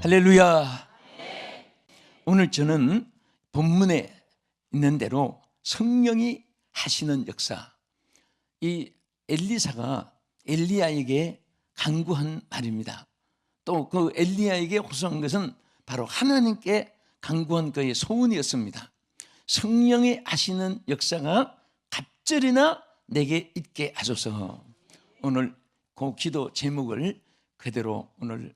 할렐루야. 오늘 저는 본문에 있는 대로 성령이 하시는 역사, 이 엘리사가 엘리야에게 간구한 말입니다. 또 그 엘리야에게 호소한 것은 바로 하나님께 간구한 그의 소원이었습니다. 성령이 하시는 역사가 갑절이나 내게 있게 하소서. 오늘 그 기도 제목을 그대로 오늘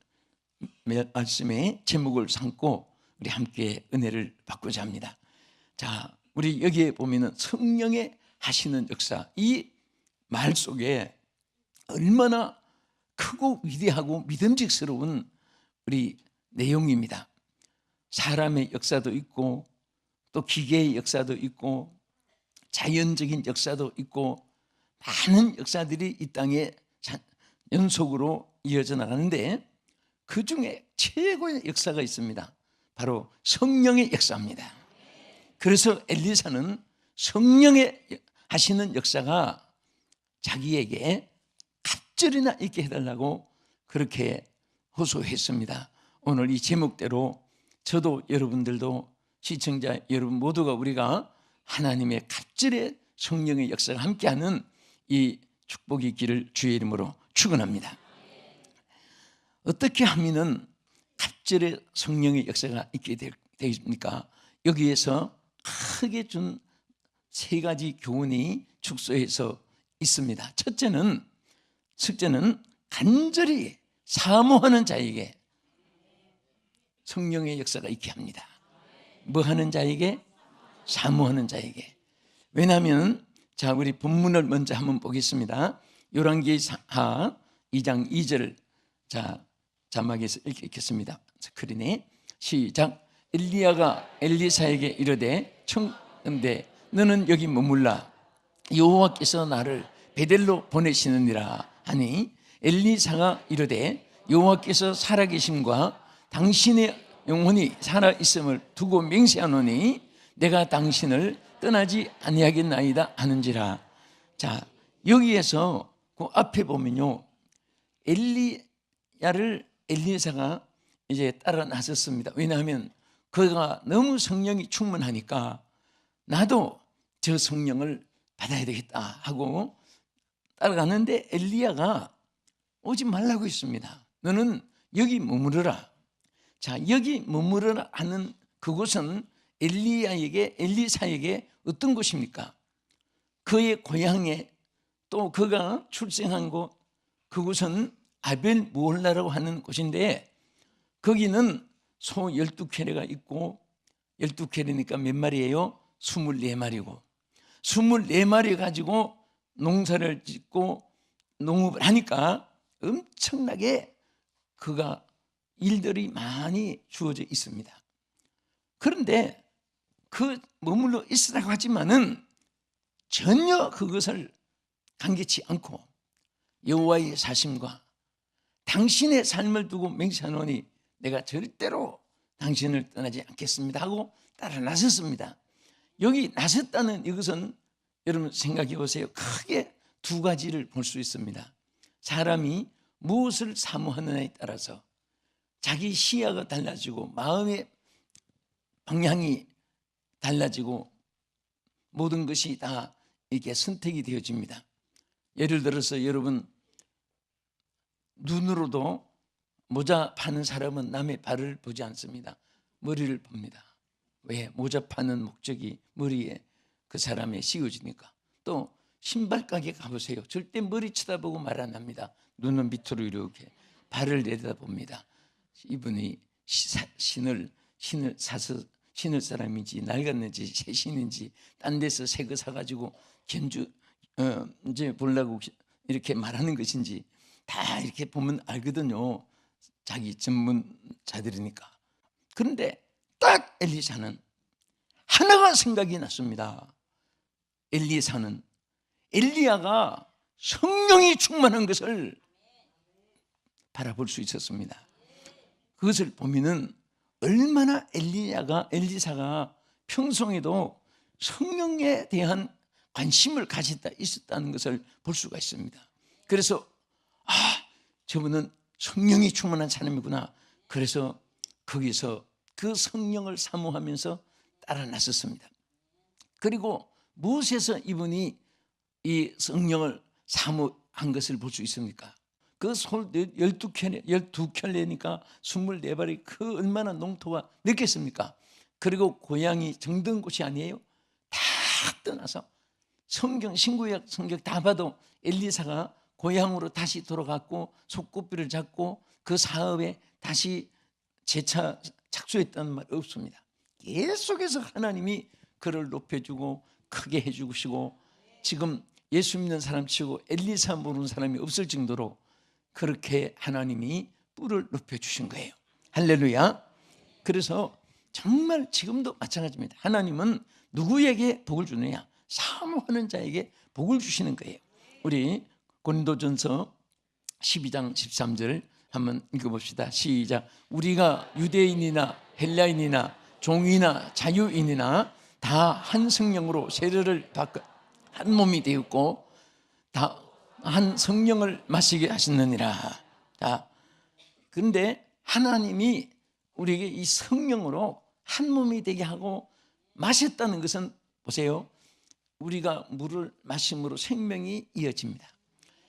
말씀의 제목을 삼고 우리 함께 은혜를 받고자 합니다. 자, 우리 여기에 보면은 성령의 하시는 역사, 이 말 속에 얼마나 크고 위대하고 믿음직스러운 우리 내용입니다. 사람의 역사도 있고 또 기계의 역사도 있고 자연적인 역사도 있고 많은 역사들이 이 땅에 연속으로 이어져 나가는데 그 중에 최고의 역사가 있습니다. 바로 성령의 역사입니다. 그래서 엘리사는 성령의 하시는 역사가 자기에게 갑절이나 있게 해달라고 그렇게 호소했습니다. 오늘 이 제목대로 저도 여러분들도 시청자 여러분 모두가 우리가 하나님의 갑절의 성령의 역사가 함께하는 이 축복이 있기를 주의 이름으로 축원합니다. 어떻게 하면은 갑절의 성령의 역사가 있게 되겠습니까? 여기에서 크게 준 세 가지 교훈이 축소해서 있습니다. 첫째는 간절히 사모하는 자에게 성령의 역사가 있게 합니다. 뭐 하는 자에게? 사모하는 자에게. 왜냐하면 자, 우리 본문을 먼저 한번 보겠습니다. 열왕기하 2장 2절 자, 자막에서 읽겠습니다. 스크린에 시작. 엘리야가 엘리사에게 이르되 청컨대 너는 여기 머물라. 여호와께서 나를 베델로 보내시느니라 하니 엘리사가 이르되 여호와께서 살아계심과 당신의 영혼이 살아있음을 두고 맹세하노니 내가 당신을 떠나지 아니하겠나이다 하는지라. 자, 여기에서 그 앞에 보면요, 엘리야를 엘리사가 이제 따라 나섰습니다. 왜냐하면 그가 너무 성령이 충만하니까 나도 저 성령을 받아야 되겠다 하고 따라가는데 엘리야가 오지 말라고 했습니다. 너는 여기 머무르라. 자, 여기 머무르라 하는 그곳은 엘리사에게 어떤 곳입니까? 그의 고향에 또 그가 출생한 곳, 그곳은 아벨 무홀라라고 하는 곳인데 거기는 소 12켤레가 있고 12켤레니까 몇 마리예요? 24마리고 24마리 가지고 농사를 짓고 농업을 하니까 엄청나게 그가 일들이 많이 주어져 있습니다. 그런데 그 머물러 있으라고 하지만은 전혀 그것을 감개치 않고 여호와의 사심과 당신의 삶을 두고 맹세하노니 내가 절대로 당신을 떠나지 않겠습니다 하고 따라 나섰습니다. 여기 나섰다는 이것은 여러분 생각해 보세요. 크게 두 가지를 볼 수 있습니다. 사람이 무엇을 사모하느냐에 따라서 자기 시야가 달라지고 마음의 방향이 달라지고 모든 것이 다 이게 선택이 되어집니다. 예를 들어서 여러분 눈으로도 모자 파는 사람은 남의 발을 보지 않습니다. 머리를 봅니다. 왜? 모자 파는 목적이 머리에 그 사람의 씌워지니까. 또 신발 가게 가보세요. 절대 머리 쳐다보고 말 안 합니다. 눈은 밑으로 이렇게 발을 내려다봅니다. 이분이 신을 사서 신을 사람인지 낡았는지 새 신인지 딴 데서 새 거 사가지고 이제 보려고 이렇게 말하는 것인지 다 이렇게 보면 알거든요. 자기 전문자들이니까. 그런데 딱 엘리사는 하나가 생각이 났습니다. 엘리사는 엘리야가 성령이 충만한 것을 바라볼 수 있었습니다. 그것을 보면은 얼마나 엘리사가 평소에도 성령에 대한 관심을 있었다는 것을 볼 수가 있습니다. 그래서 저분은 성령이 충만한 사람이구나. 그래서 거기서 그 성령을 사모하면서 따라 나섰습니다. 그리고 무엇에서 이분이 이 성령을 사모한 것을 볼 수 있습니까? 그 솔 12켤레니까 24발이 그 얼마나 농토가 넓겠습니까? 그리고 고향이 정든 곳이 아니에요. 다 떠나서 성경, 신구약 성경 다 봐도 엘리사가 고향으로 다시 돌아갔고 속구비를 잡고 그 사업에 다시 재차 착수했다는 말 없습니다. 계속해서 하나님이 그를 높여주고 크게 해주시고, 지금 예수 믿는 사람 치고 엘리사 모르는 사람이 없을 정도로 그렇게 하나님이 뿔을 높여주신 거예요. 할렐루야. 그래서 정말 지금도 마찬가지입니다. 하나님은 누구에게 복을 주느냐? 사모하는 자에게 복을 주시는 거예요. 우리 고린도전서 12장 13절 한번 읽어봅시다. 시작. 우리가 유대인이나 헬라인이나 종이나 자유인이나 다 한 성령으로 세례를 받고 한 몸이 되었고 다 한 성령을 마시게 하셨느니라. 자, 그런데 하나님이 우리에게 이 성령으로 한 몸이 되게 하고 마셨다는 것은 보세요. 우리가 물을 마심으로 생명이 이어집니다.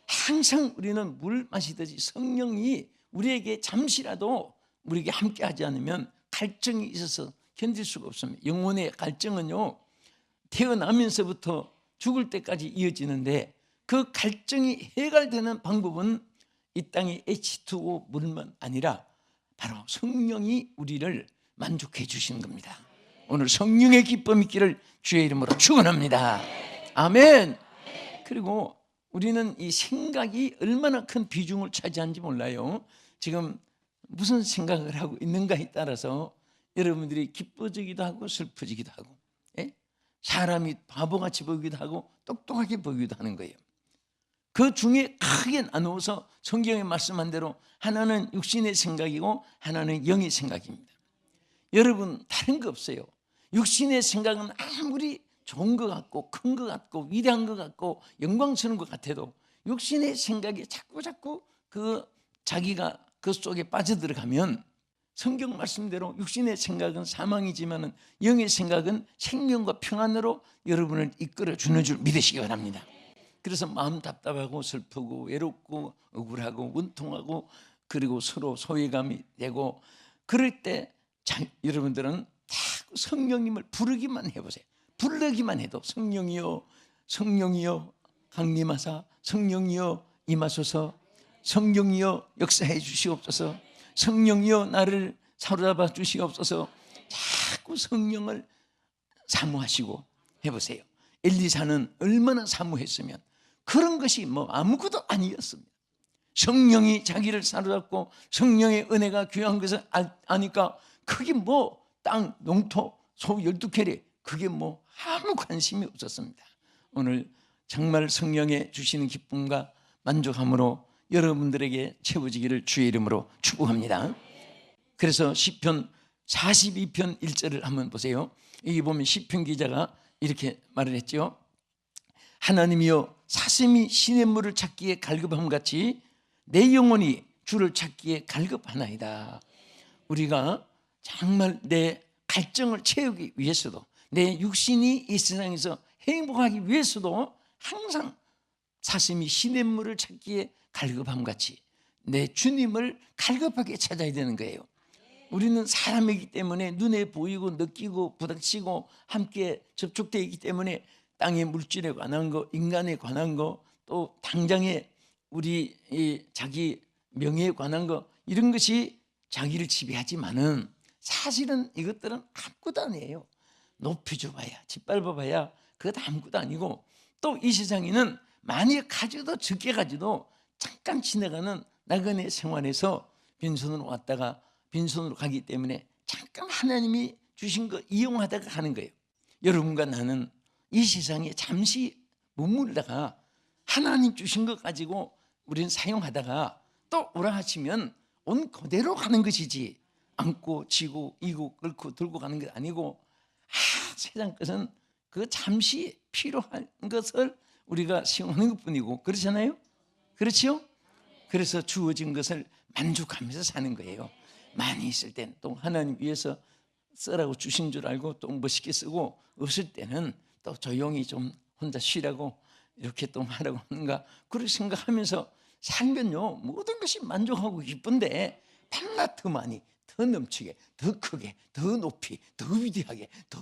항상 우리는 물 마시듯이 성령이 우리에게 잠시라도 우리에게 함께하지 않으면 갈증이 있어서 견딜 수가 없습니다. 영혼의 갈증은요, 태어나면서부터 죽을 때까지 이어지는데 그 갈증이 해결되는 방법은 이 땅의 H2O 물만 아니라 바로 성령이 우리를 만족해 주시는 겁니다. 오늘 성령의 기쁨 있기를 주의 이름으로 축원합니다. 아멘. 그리고 우리는 이 생각이 얼마나 큰 비중을 차지하는지 몰라요. 지금 무슨 생각을 하고 있는가에 따라서 여러분들이 기뻐지기도 하고 슬퍼지기도 하고, 예? 사람이 바보같이 보이기도 하고 똑똑하게 보이기도 하는 거예요. 그 중에 크게 나누어서 성경에 말씀한 대로 하나는 육신의 생각이고 하나는 영의 생각입니다. 여러분, 다른 거 없어요. 육신의 생각은 아무리 좋은 것 같고 큰 것 같고 위대한 것 같고 영광스러운 것 같아도 육신의 생각이 자꾸 그 자기가 그 속에 빠져들어가면 성경 말씀대로 육신의 생각은 사망이지만 영의 생각은 생명과 평안으로 여러분을 이끌어주는 줄 믿으시기 바랍니다. 그래서 마음 답답하고 슬프고 외롭고 억울하고 원통하고 그리고 서로 소외감이 되고 그럴 때 여러분들은 다 성령님을 부르기만 해보세요. 부르기만 해도 성령이여 성령이여 강림하사, 성령이여 임하소서, 성령이여 역사해 주시옵소서, 성령이여 나를 사로잡아 주시옵소서. 자꾸 성령을 사모하시고 해보세요. 엘리사는 얼마나 사모했으면 그런 것이 뭐 아무것도 아니었습니다. 성령이 자기를 사로잡고 성령의 은혜가 귀한 것을 아니까 그게 뭐 땅, 농토, 소 12캐리 그게 뭐 아무 관심이 없었습니다. 오늘 정말 성령의 주시는 기쁨과 만족함으로 여러분들에게 채워지기를 주의 이름으로 축복합니다. 그래서 시편 42편 1절을 한번 보세요. 여기 보면 시편 기자가 이렇게 말을 했죠. 하나님이여 사슴이 시냇물을 찾기에 갈급함 같이 내 영혼이 주를 찾기에 갈급하나이다. 우리가 정말 내 갈증을 채우기 위해서도 내 육신이 이 세상에서 행복하기 위해서도 항상 사슴이 시냇물을 찾기에 갈급함 같이 내 주님을 갈급하게 찾아야 되는 거예요. 우리는 사람이기 때문에 눈에 보이고 느끼고 부닥치고 함께 접촉되어 있기 때문에 땅의 물질에 관한 거, 인간에 관한 거, 또 당장에 우리 자기 명예에 관한 거 이런 것이 자기를 지배하지만은 사실은 이것들은 아무것도 아니에요. 높이 줘봐야 짓밟아봐야 그것 아무것도 아니고 또 이 세상에는 많이 가져도 적게 가져도 잠깐 지나가는 나그네 생활에서 빈손으로 왔다가 빈손으로 가기 때문에 잠깐 하나님이 주신 거 이용하다가 가는 거예요. 여러분과 나는 이 세상에 잠시 머물다가 하나님 주신 것 가지고 우리는 사용하다가 또 오라 하시면 온 그대로 가는 것이지 안고 지고 이고 끓고 들고 가는 게 아니고 세상 것은 그 잠시 필요한 것을 우리가 사용하는 것뿐이고 그렇잖아요. 그렇지요? 그래서 주어진 것을 만족하면서 사는 거예요. 많이 있을 때는 또 하나님 위해서 쓰라고 주신 줄 알고 또 멋있게 쓰고, 없을 때는 또 조용히 좀 혼자 쉬라고 이렇게 또 하라고 하는가, 그렇게 생각하면서 살면요 모든 것이 만족하고 기쁜데 달라 더 많이, 더 넘치게, 더 크게, 더 높이, 더 위대하게, 더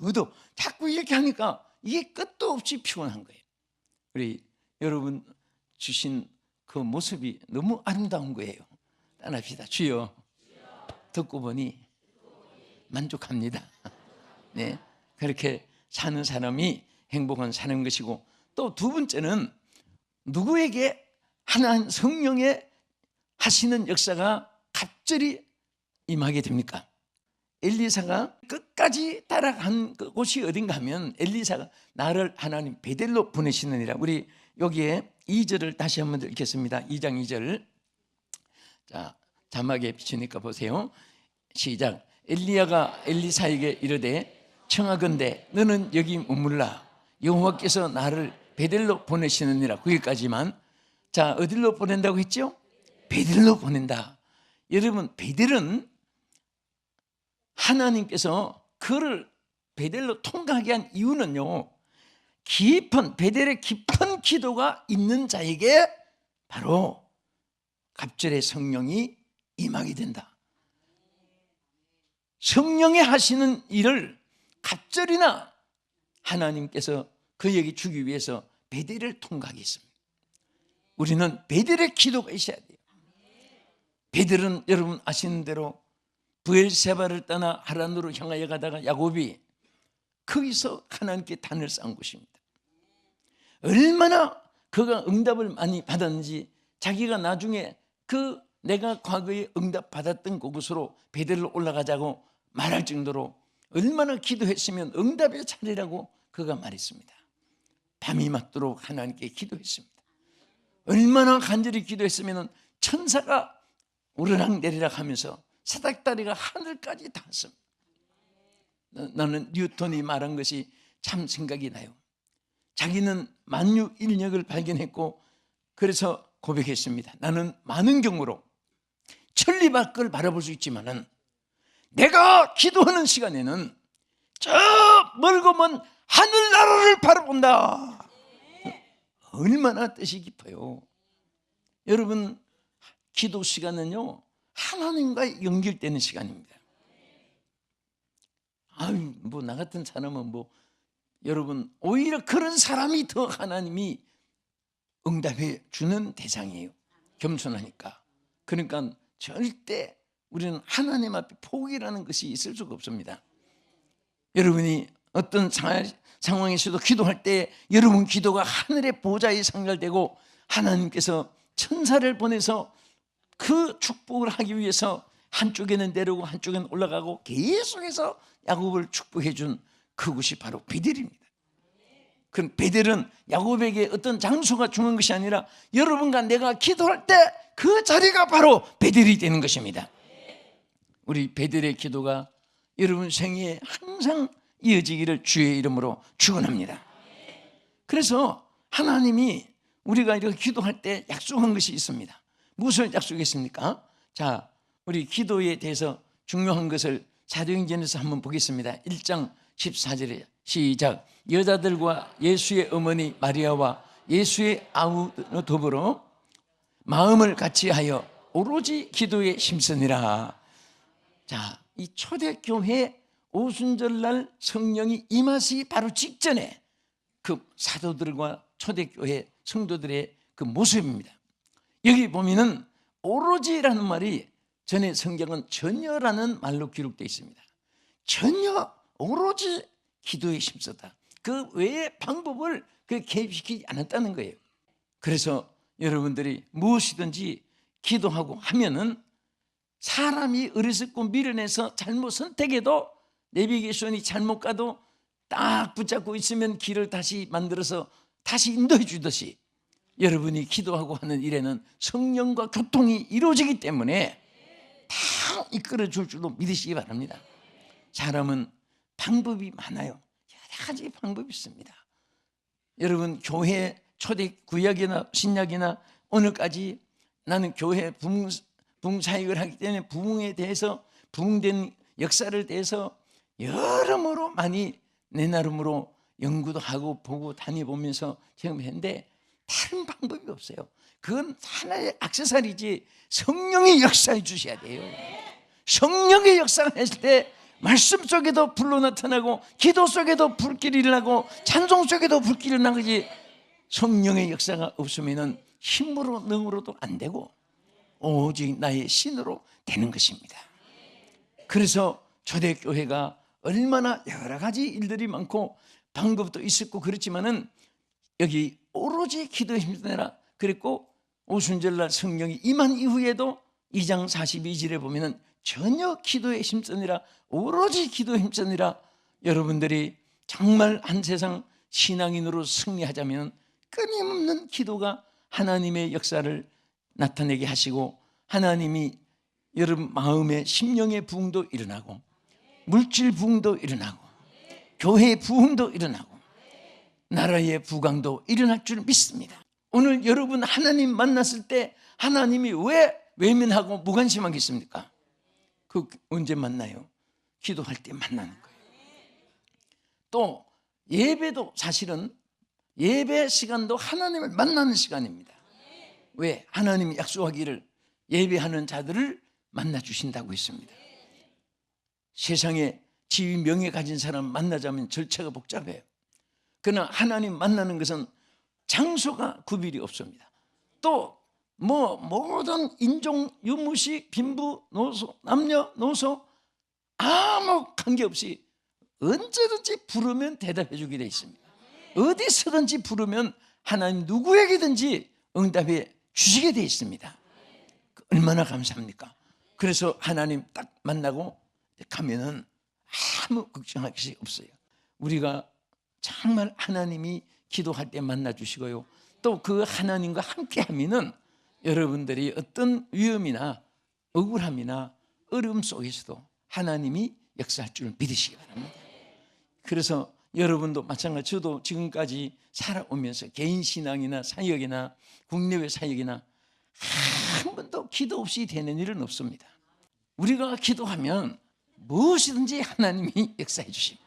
자꾸 이렇게 하니까 이게 끝도 없이 피곤한 거예요. 우리 여러분 주신 그 모습이 너무 아름다운 거예요. 따라합시다. 주여, 듣고 보니 만족합니다. 네, 그렇게 사는 사람이 행복한 사는 것이고, 또 두 번째는 누구에게 하나님 성령의 하시는 역사가 갑절이 임하게 됩니까? 엘리사가 끝까지 따라간 곳이 어딘가 하면, 엘리사가 나를 하나님 베델로 보내시느니라. 우리 여기에 2절을 다시 한번 읽겠습니다. 2장 2절. 자, 자막에 비치니까 보세요. 시작. 엘리야가 엘리사에게 이르되 청하건대 너는 여기 머물라. 여호와께서 나를 베델로 보내시느니라. 거기까지만. 자, 어디로 보낸다고 했죠? 베델로 보낸다. 여러분, 베델은 하나님께서 그를 베델로 통과하게 한 이유는요, 깊은, 베델의 깊은 기도가 있는 자에게 바로 갑절의 성령이 임하게 된다. 성령이 하시는 일을 갑절이나 하나님께서 그에게 주기 위해서 베델을 통과하게 했습니다. 우리는 베델의 기도가 있어야 돼요. 베델은 여러분 아시는 대로 브엘세바를 떠나 하란으로 향하여 가다가 야곱이 거기서 하나님께 단을 쌓은 곳입니다. 얼마나 그가 응답을 많이 받았는지, 자기가 나중에 그 내가 과거에 응답 받았던 그곳으로 베델로 올라가자고 말할 정도로 얼마나 기도했으면 응답의 자리라고 그가 말했습니다. 밤이 맞도록 하나님께 기도했습니다. 얼마나 간절히 기도했으면 천사가 오르락내리락 하면서 사닥다리가 하늘까지 닿았습니다. 나는 뉴턴이 말한 것이 참 생각이 나요. 자기는 만유인력을 발견했고, 그래서 고백했습니다. 나는 많은 경우로 천리밖을 바라볼 수 있지만은 내가 기도하는 시간에는 저 멀고 먼 하늘나라를 바라본다. 얼마나 뜻이 깊어요. 여러분, 기도 시간은요 하나님과 연결되는 시간입니다. 아유, 뭐 나 같은 사람은 여러분, 오히려 그런 사람이 더 하나님이 응답해 주는 대상이에요. 겸손하니까. 그러니까 절대 우리는 하나님 앞에 포기라는 것이 있을 수가 없습니다. 여러분이 어떤 상황에서도 기도할 때 여러분 기도가 하늘의 보좌에 상달되고, 하나님께서 천사를 보내서 그 축복을 하기 위해서 한쪽에는 내려오고 한쪽에는 올라가고 계속해서 야곱을 축복해 준 그곳이 바로 베델입니다. 그 베델은 야곱에게 어떤 장소가 중요한 것이 아니라 여러분과 내가 기도할 때 그 자리가 바로 베델이 되는 것입니다. 우리 베델의 기도가 여러분 생애에 항상 이어지기를 주의 이름으로 축원합니다. 그래서 하나님이 우리가 이렇게 기도할 때 약속한 것이 있습니다. 무엇을 약속했습니까? 자, 우리 기도에 대해서 중요한 것을 사도행전에서 한번 보겠습니다. 1장 14절에 시작. 여자들과 예수의 어머니 마리아와 예수의 아우 더불어 마음을 같이하여 오로지 기도에 힘쓰니라. 자, 이 초대교회 오순절날 성령이 임하시 바로 직전에 그 사도들과 초대교회 성도들의 그 모습입니다. 여기 보면은 오로지라는 말이 전에 성경은 전혀라는 말로 기록되어 있습니다. 전혀, 오로지 기도에 힘쓰다. 그 외의 방법을 개입시키지 않았다는 거예요. 그래서 여러분들이 무엇이든지 기도하고 하면은 사람이 어리석고 미련해서 잘못 선택해도 내비게이션이 잘못 가도 딱 붙잡고 있으면 길을 다시 만들어서 다시 인도해 주듯이 여러분이 기도하고 하는 일에는 성령과 교통이 이루어지기 때문에 다 이끌어 줄 줄로 믿으시기 바랍니다. 사람은 방법이 많아요. 여러 가지 방법이 있습니다. 여러분, 교회 초대 구약이나 신약이나 오늘까지 나는 교회 부흥사역을 하기 때문에 부흥에 대해서 부흥된 역사를 대해서 여러모로 많이 내 나름으로 연구도 하고 보고 다녀보면서 경험했는데 다른 방법이 없어요. 그건 하나의 액세서리지 성령의 역사해 주셔야 돼요. 성령의 역사가 했을 때 말씀 속에도 불로 나타나고 기도 속에도 불길이 일어나고 찬송 속에도 불길이 일어나지, 성령의 역사가 없으면 힘으로 능으로도 안 되고 오직 나의 신으로 되는 것입니다. 그래서 초대교회가 얼마나 여러 가지 일들이 많고 방법도 있었고 그렇지만은 여기 오로지 기도에 힘쓰느라 그랬고, 오순절날 성령이 임한 이후에도 2장 42절에 보면은 전혀 기도에 힘쓰느라, 오로지 기도에 힘쓰느라. 여러분들이 정말 한 세상 신앙인으로 승리하자면 끊임없는 기도가 하나님의 역사를 나타내게 하시고, 하나님이 여러분 마음의 심령의 부흥도 일어나고 물질 부흥도 일어나고 교회의 부흥도 일어나고 나라의 부강도 일어날 줄 믿습니다. 오늘 여러분 하나님 만났을 때 하나님이 왜 외면하고 무관심하겠습니까? 그 언제 만나요? 기도할 때 만나는 거예요. 또 예배도 사실은 예배 시간도 하나님을 만나는 시간입니다. 왜? 하나님이 약속하기를 예배하는 자들을 만나 주신다고 했습니다. 세상에 지위 명예 가진 사람 만나자면 절차가 복잡해요. 그러나 하나님 만나는 것은 장소가 구별이 없습니다. 또 모든 인종, 유무식, 빈부, 노소, 남녀, 노소 아무 관계없이 언제든지 부르면 대답해 주게 되어 있습니다. 어디서든지 부르면 하나님 누구에게든지 응답해 주시게 되어 있습니다. 얼마나 감사합니까? 그래서 하나님 딱 만나고 가면은 아무 걱정할 것이 없어요. 우리가 정말 하나님이 기도할 때 만나 주시고요, 또 그 하나님과 함께 하면은 여러분들이 어떤 위험이나 억울함이나 어려움 속에서도 하나님이 역사할 줄 믿으시기 바랍니다. 그래서 여러분도 마찬가지, 저도 지금까지 살아오면서 개인 신앙이나 사역이나 국내외 사역이나 한 번도 기도 없이 되는 일은 없습니다. 우리가 기도하면 무엇이든지 하나님이 역사해 주십니다.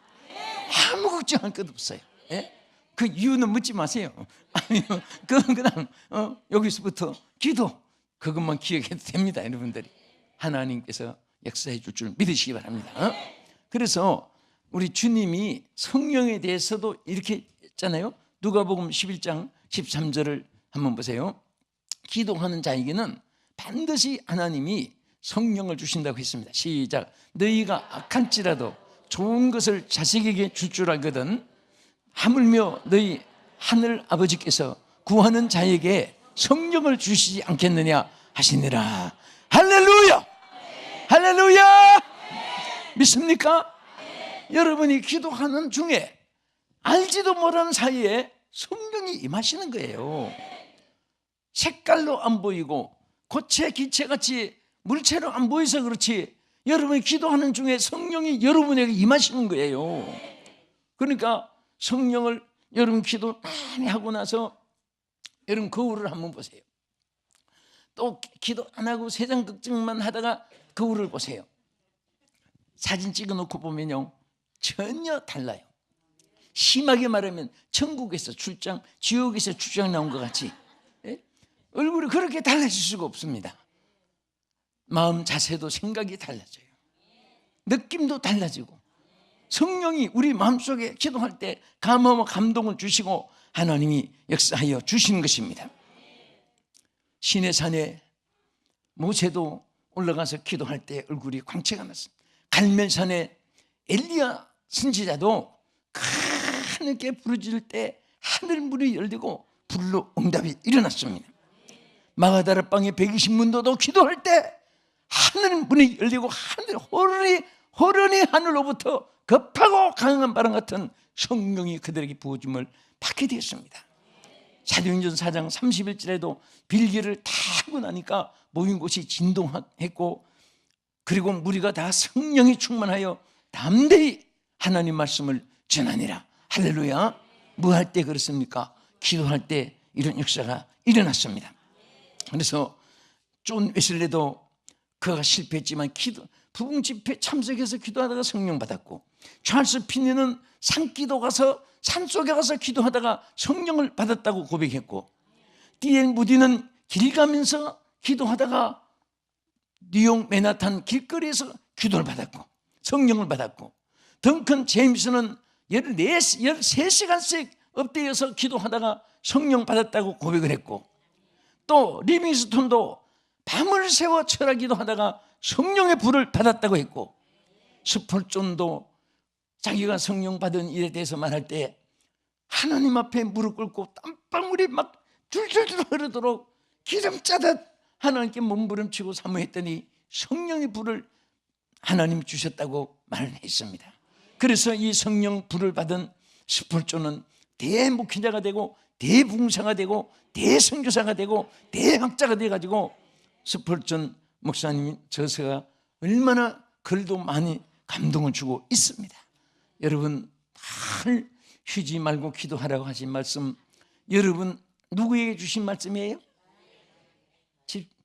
아무 걱정할 것 없어요. 예? 그 이유는 묻지 마세요. 아니요, 그냥 여기서부터 기도, 그것만 기억해도 됩니다. 여러분들이 하나님께서 역사해 줄 줄 믿으시기 바랍니다. 그래서 우리 주님이 성령에 대해서도 이렇게 했잖아요. 누가복음 11장 13절을 한번 보세요. 기도하는 자에게는 반드시 하나님이 성령을 주신다고 했습니다. 시작. 너희가 악할지라도 좋은 것을 자식에게 줄 줄 알거든 하물며 너희 하늘 아버지께서 구하는 자에게 성령을 주시지 않겠느냐 하시니라. 할렐루야! 할렐루야! 믿습니까? 여러분이 기도하는 중에 알지도 못하는 사이에 성령이 임하시는 거예요. 색깔로 안 보이고 고체 기체같이 물체로 안 보여서 그렇지 여러분이 기도하는 중에 성령이 여러분에게 임하시는 거예요. 그러니까 성령을 여러분 기도 많이 하고 나서 여러분 거울을 한번 보세요. 또 기도 안 하고 세상 걱정만 하다가 거울을 보세요. 사진 찍어놓고 보면요 전혀 달라요. 심하게 말하면 천국에서 출장, 지옥에서 출장 나온 것 같이 얼굴이 그렇게 달라질 수가 없습니다. 마음 자세도 생각이 달라져요. 느낌도 달라지고 성령이 우리 마음속에 기도할 때 감화와 감동을 주시고 하나님이 역사하여 주시는 것입니다. 시내산에 모세도 올라가서 기도할 때 얼굴이 광채가 났습니다. 갈멜산에 엘리야 선지자도 하늘께 부르짖을 때 하늘 문이 열리고 불로 응답이 일어났습니다. 마가다라 방에 120문도도 기도할 때 하늘 문이 열리고 하늘 호련히 하늘로부터 급하고 강한 바람 같은 성령이 그들에게 부어줌을 받게 되었습니다. 사도행전 4장 31절에도 빌기를 타고 나니까 모인 곳이 진동했고 그리고 무리가 다 성령이 충만하여 담대히 하나님 말씀을 전하니라. 할렐루야. 뭐 할 때 그렇습니까? 기도할 때 이런 역사가 일어났습니다. 그래서 존 웨슬리도 그가 실패했지만 부흥 집회 참석해서 기도하다가 성령 받았고, 찰스 피니는 산기도 가서 산속에 가서 기도하다가 성령을 받았다고 고백했고, D.L. 무디는 길 가면서 기도하다가 뉴욕 맨하탄 길거리에서 기도를 받았고 성령을 받았고, 덩컨 제임스는 13시간씩 엎드려서 기도하다가 성령 받았다고 고백을 했고, 또 리빙스톤도 밤을 새워 철학 기도하다가 성령의 불을 받았다고 했고, 스펄존도 자기가 성령 받은 일에 대해서 말할 때 하나님 앞에 무릎 꿇고 땀방울이 막 줄줄줄 흐르도록 기름 짜듯 하나님께 몸부림치고 사모했더니 성령의 불을 하나님 주셨다고 말했습니다. 그래서 이 성령 불을 받은 스펄존은 대목회자가 되고 대붕사가 되고 대선교사가 되고 대학자가 돼가지고, 스펄존 목사님 저서가 얼마나 글도 많이 감동을 주고 있습니다. 여러분, 늘 쉬지 말고 기도하라고 하신 말씀, 여러분 누구에게 주신 말씀이에요?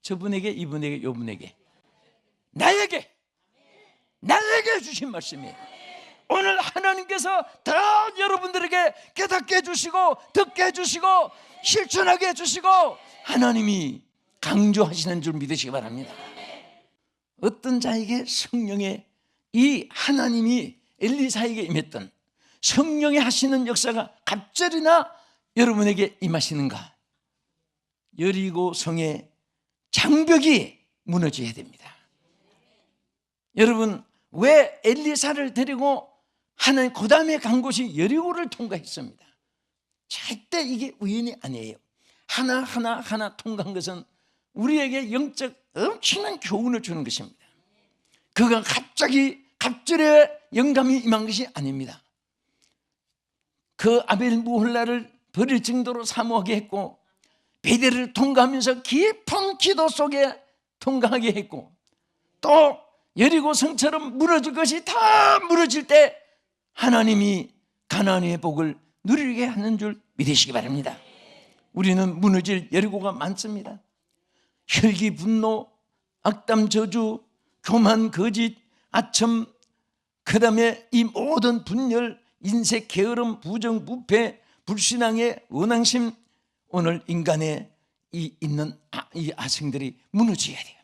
저분에게, 이분에게, 이분에게, 나에게 주신 말씀이에요. 오늘 하나님께서 더 여러분들에게 깨닫게 해주시고 듣게 해주시고 실천하게 해주시고 하나님이 강조하시는 줄 믿으시기 바랍니다. 어떤 자에게 성령의 이 하나님이 엘리사에게 임했던 성령의 하시는 역사가 갑절이나 여러분에게 임하시는가? 여리고 성의 장벽이 무너져야 됩니다. 여러분, 왜 엘리사를 데리고 하나님 그 다음에 간 곳이 여리고를 통과했습니다. 절대 이게 우연이 아니에요. 하나 통과한 것은 우리에게 영적 엄청난 교훈을 주는 것입니다. 그가 갑자기 갑절에 영감이 임한 것이 아닙니다. 그 아벨 무홀라를 버릴 정도로 사모하게 했고, 베델을 통과하면서 깊은 기도 속에 통과하게 했고, 또 여리고 성처럼 무너질 것이 다 무너질 때 하나님이 가나안의 복을 누리게 하는 줄 믿으시기 바랍니다. 우리는 무너질 여리고가 많습니다. 혈기, 분노, 악담, 저주, 교만, 거짓, 아첨, 그 다음에 이 모든 분열, 인색, 게으름, 부정, 부패, 불신앙의 원앙심, 오늘 인간의 이 있는 이 아성들이 무너져야 돼요.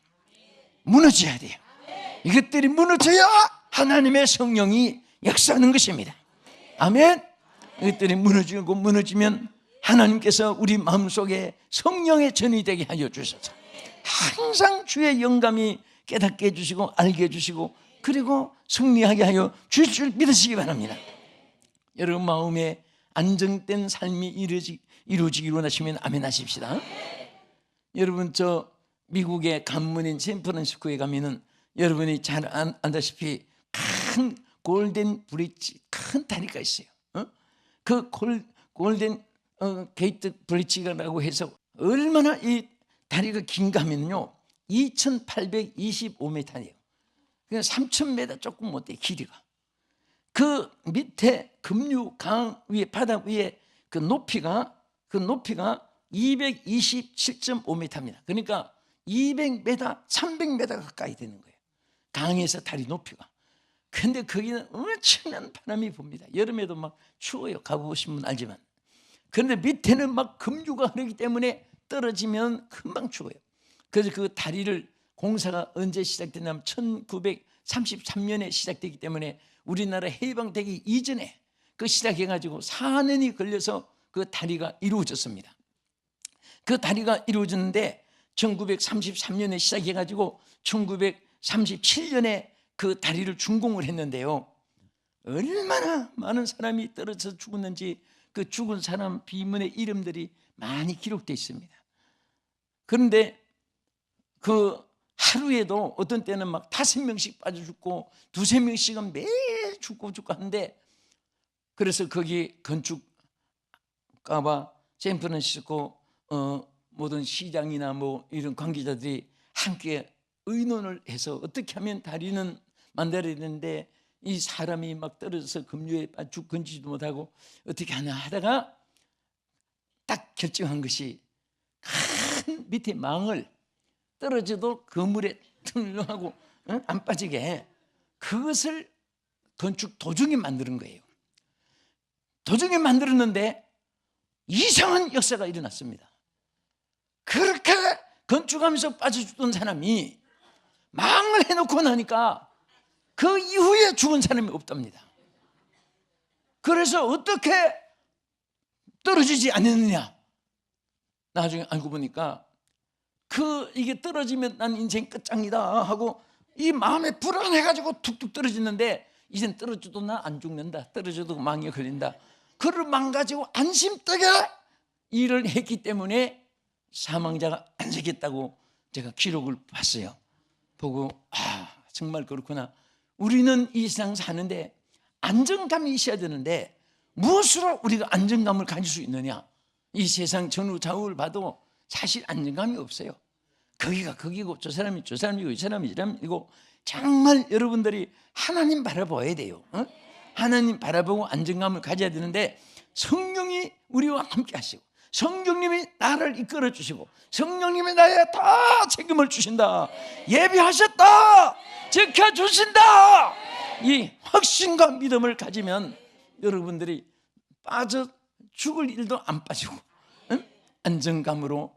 무너져야 돼요. 이것들이 무너져야 하나님의 성령이 역사하는 것입니다. 아멘. 이것들이 무너지고 무너지면 하나님께서 우리 마음속에 성령의 전이 되게 하여 주셔서 항상 주의 영감이 깨닫게 해주시고 알게 해주시고 그리고 승리하게 하여 주실 줄 믿으시기 바랍니다. 여러분 마음에 안정된 삶이 이루어지기로 하시면 아멘 하십시다. 여러분, 저 미국의 간문인 샌프란시스코에 가면은 여러분이 잘 안다시피 큰 골든 브릿지, 큰 다리가 있어요. 그 골든 게이트 브릿지라고 해서 얼마나 이 다리가 긴가 하면요 2825m예요. 그냥 3000m 조금 못돼 길이가. 그 밑에 급류강 위에 바닥 위에 그 높이가 227.5m입니다. 그러니까 200m, 300m 가까이 되는 거예요. 강에서 다리 높이가. 근데 거기는 엄청난 바람이 붑니다. 여름에도 막 추워요. 가보신 분 알지만. 그런데 밑에는 막 급류가 흐르기 때문에 떨어지면 금방 추워요. 그래서 그 다리를 공사가 언제 시작됐냐면 1933년에 시작되기 때문에 우리나라 해방되기 이전에 그 시작해가지고 4년이 걸려서 그 다리가 이루어졌습니다. 그 다리가 이루어졌는데 1933년에 시작해가지고 1937년에 그 다리를 준공을 했는데요. 얼마나 많은 사람이 떨어져서 죽었는지 그 죽은 사람 비문의 이름들이 많이 기록되어 있습니다. 그런데 그 하루에도 어떤 때는 막 5명씩 빠져 죽고 2~3명씩은 매일 죽고 하는데, 그래서 거기 건축가와 샌프란시스코 모든 시장이나 뭐 이런 관계자들이 함께 의논을 해서 어떻게 하면 다리는 만들어야 되는데 이 사람이 막 떨어져서 급류에 건지지도 못하고 어떻게 하나 하다가 딱 결정한 것이 큰 밑에 망을 떨어져도 그물에 등하고 안 빠지게 그것을 건축 도중에 만드는 거예요. 도중에 만들었는데 이상한 역사가 일어났습니다. 그렇게 건축하면서 빠져주던 사람이 망을 해놓고 나니까 그 이후에 죽은 사람이 없답니다. 그래서 어떻게 떨어지지 않았느냐, 나중에 알고 보니까 이게 떨어지면 난 인생 끝장이다 하고 이 마음에 불안해가지고 툭툭 떨어지는데, 이젠 떨어져도 나 안 죽는다, 떨어져도 망에 걸린다, 그를 망가지고 안심되게 일을 했기 때문에 사망자가 안 생겼다고 제가 기록을 봤어요. 보고 정말 그렇구나. 우리는 이 세상 사는데 안정감이 있어야 되는데 무엇으로 우리가 안정감을 가질 수 있느냐? 이 세상 전후 좌우를 봐도 사실 안정감이 없어요. 거기가 거기고 저 사람이 저 사람이고 이 사람이 이 사람이고, 정말 여러분들이 하나님 바라봐야 돼요. 하나님 바라보고 안정감을 가져야 되는데, 성령이 우리와 함께 하시고 성령님이 나를 이끌어 주시고 성령님이 나의 다 책임을 주신다, 예비하셨다, 지켜주신다, 이 확신과 믿음을 가지면 여러분들이 빠져 죽을 일도 안 빠지고 안정감으로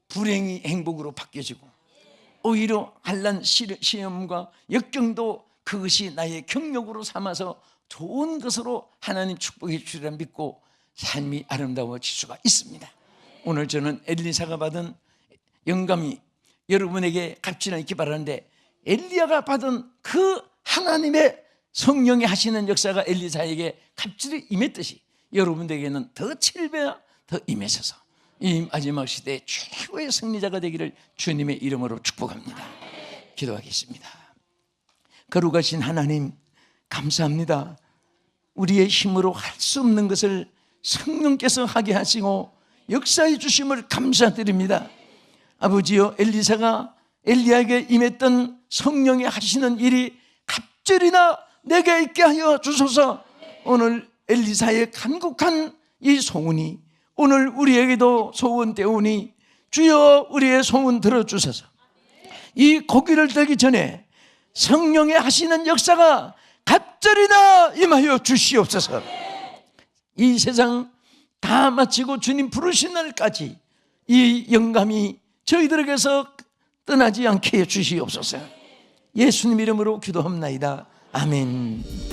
불행이 행복으로 바뀌어지고, 오히려 한란 시험과 역경도 그것이 나의 경력으로 삼아서 좋은 것으로 하나님 축복해 주리라 믿고 삶이 아름다워질 수가 있습니다. 오늘 저는 엘리사가 받은 영감이 여러분에게 값지나 있기 바라는데, 엘리야가 받은 그 하나님의 성령이 하시는 역사가 엘리사에게 값지게 임했듯이 여러분에게는 더 7배 더 임하셔서 이 마지막 시대의 최고의 승리자가 되기를 주님의 이름으로 축복합니다. 기도하겠습니다. 거룩하신 하나님, 감사합니다. 우리의 힘으로 할 수 없는 것을 성령께서 하게 하시고 역사해 주심을 감사드립니다. 아버지여, 엘리사가 엘리야에게 임했던 성령이 하시는 일이 갑절이나 내게 있게 하여 주소서. 오늘 엘리사의 간곡한 이 소원이 오늘 우리에게도 소원되오니 주여 우리의 소원 들어주소서. 이 고기를 들기 전에 성령의 하시는 역사가 갑절이나 임하여 주시옵소서. 이 세상 다 마치고 주님 부르신 날까지 이 영감이 저희들에게서 떠나지 않게 해 주시옵소서. 예수님 이름으로 기도합나이다. 아멘.